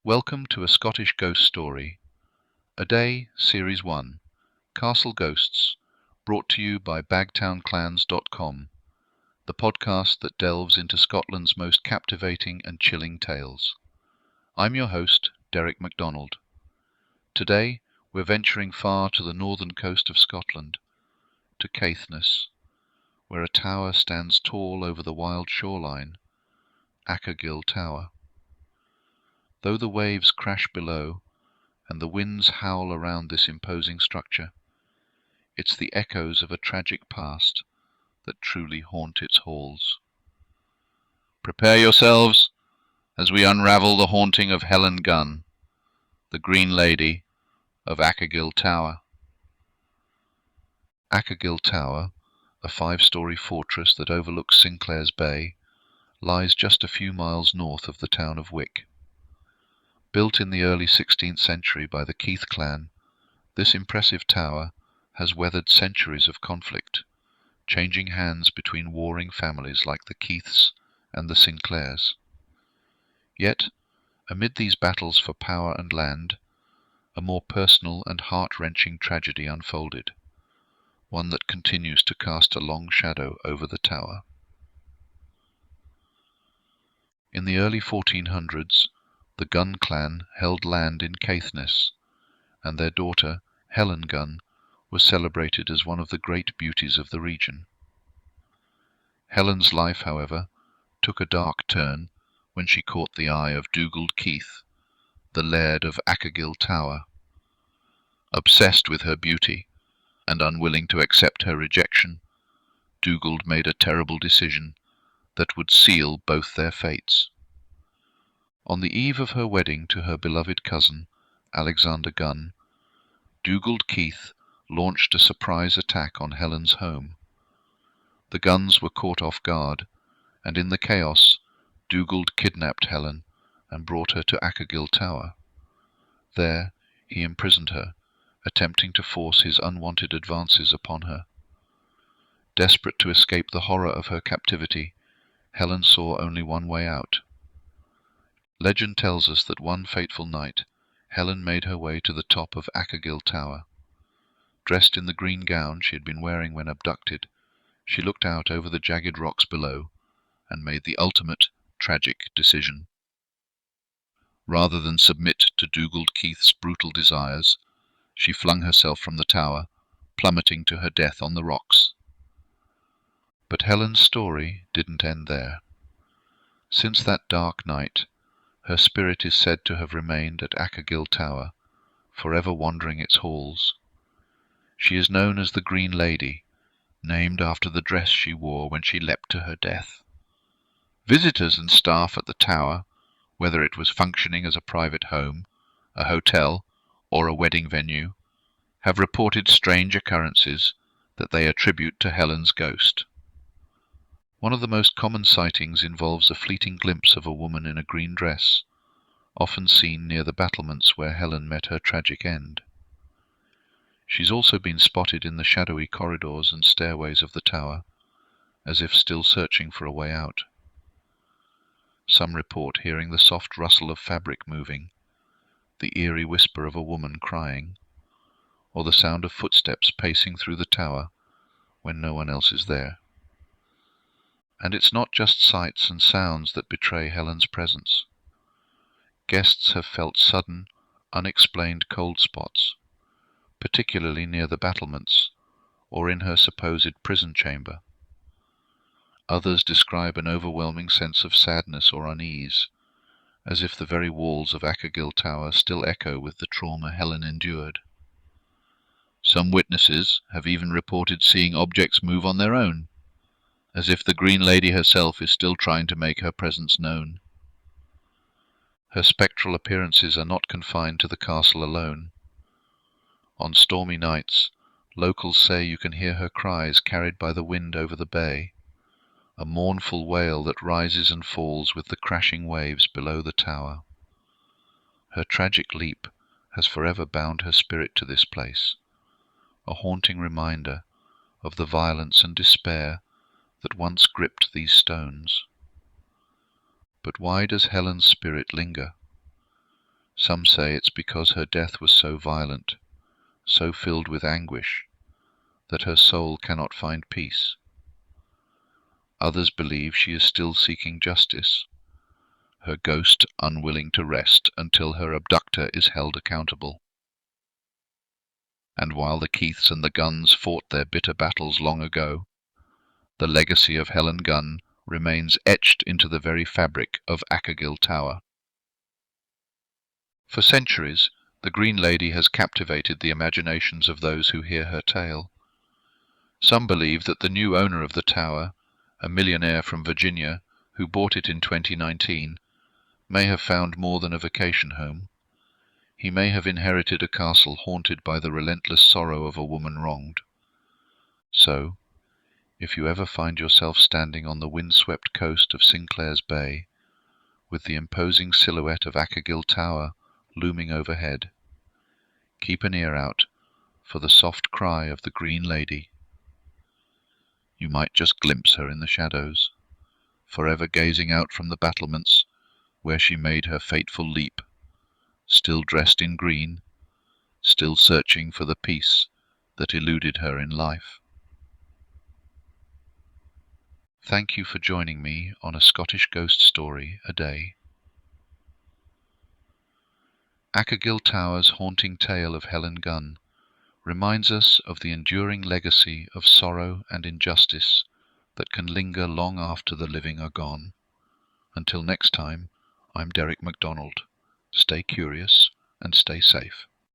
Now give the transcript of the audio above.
Welcome to A Scottish Ghost Story, A Day, Series 1, Castle Ghosts, brought to you by bagtownclans.com, the podcast that delves into Scotland's most captivating and chilling tales. I'm your host, Derek McDonald. Today, we're venturing far to the northern coast of Scotland, to Caithness, where a tower stands tall over the wild shoreline, Ackergill Tower. Though the waves crash below and the winds howl around this imposing structure, it's the echoes of a tragic past that truly haunt its halls. Prepare yourselves as we unravel the haunting of Helen Gunn, the Green Lady of Ackergill Tower. Ackergill Tower, a 5-story fortress that overlooks Sinclair's Bay, lies just a few miles north of the town of Wick. Built in the early 16th century by the Keith clan, this impressive tower has weathered centuries of conflict, changing hands between warring families like the Keiths and the Sinclairs. Yet, amid these battles for power and land, a more personal and heart-wrenching tragedy unfolded, one that continues to cast a long shadow over the tower. In the early 1400s, the Gunn clan held land in Caithness, and their daughter, Helen Gunn, was celebrated as one of the great beauties of the region. Helen's life, however, took a dark turn when she caught the eye of Dugald Keith, the Laird of Ackergill Tower. Obsessed with her beauty, and unwilling to accept her rejection, Dugald made a terrible decision that would seal both their fates. On the eve of her wedding to her beloved cousin, Alexander Gunn, Dugald Keith launched a surprise attack on Helen's home. The Gunns were caught off guard, and in the chaos, Dugald kidnapped Helen and brought her to Ackergill Tower. There, he imprisoned her, attempting to force his unwanted advances upon her. Desperate to escape the horror of her captivity, Helen saw only one way out. Legend tells us that one fateful night, Helen made her way to the top of Ackergill Tower. Dressed in the green gown she had been wearing when abducted, she looked out over the jagged rocks below and made the ultimate, tragic decision. Rather than submit to Dugald Keith's brutal desires, she flung herself from the tower, plummeting to her death on the rocks. But Helen's story didn't end there. Since that dark night, her spirit is said to have remained at Ackergill Tower, forever wandering its halls. She is known as the Green Lady, named after the dress she wore when she leapt to her death. Visitors and staff at the tower, whether it was functioning as a private home, a hotel, or a wedding venue, have reported strange occurrences that they attribute to Helen's ghost. One of the most common sightings involves a fleeting glimpse of a woman in a green dress, often seen near the battlements where Helen met her tragic end. She's also been spotted in the shadowy corridors and stairways of the tower, as if still searching for a way out. Some report hearing the soft rustle of fabric moving, the eerie whisper of a woman crying, or the sound of footsteps pacing through the tower when no one else is there. And it's not just sights and sounds that betray Helen's presence. Guests have felt sudden, unexplained cold spots, particularly near the battlements or in her supposed prison chamber. Others describe an overwhelming sense of sadness or unease, as if the very walls of Ackergill Tower still echo with the trauma Helen endured. Some witnesses have even reported seeing objects move on their own, as if the Green Lady herself is still trying to make her presence known. Her spectral appearances are not confined to the castle alone. On stormy nights, locals say you can hear her cries carried by the wind over the bay, a mournful wail that rises and falls with the crashing waves below the tower. Her tragic leap has forever bound her spirit to this place, a haunting reminder of the violence and despair that once gripped these stones. But why does Helen's spirit linger? Some say it's because her death was so violent, so filled with anguish, that her soul cannot find peace. Others believe she is still seeking justice, her ghost unwilling to rest until her abductor is held accountable. And while the Keiths and the Gunns fought their bitter battles long ago, the legacy of Helen Gunn remains etched into the very fabric of Ackergill Tower. For centuries, the Green Lady has captivated the imaginations of those who hear her tale. Some believe that the new owner of the tower, a millionaire from Virginia who bought it in 2019, may have found more than a vacation home. He may have inherited a castle haunted by the relentless sorrow of a woman wronged. So, if you ever find yourself standing on the windswept coast of Sinclair's Bay, with the imposing silhouette of Ackergill Tower looming overhead, keep an ear out for the soft cry of the Green Lady. You might just glimpse her in the shadows, forever gazing out from the battlements where she made her fateful leap, still dressed in green, still searching for the peace that eluded her in life. Thank you for joining me on a Scottish ghost story a day. Ackergill Tower's haunting tale of Helen Gunn reminds us of the enduring legacy of sorrow and injustice that can linger long after the living are gone. Until next time, I'm Derek McDonald. Stay curious and stay safe.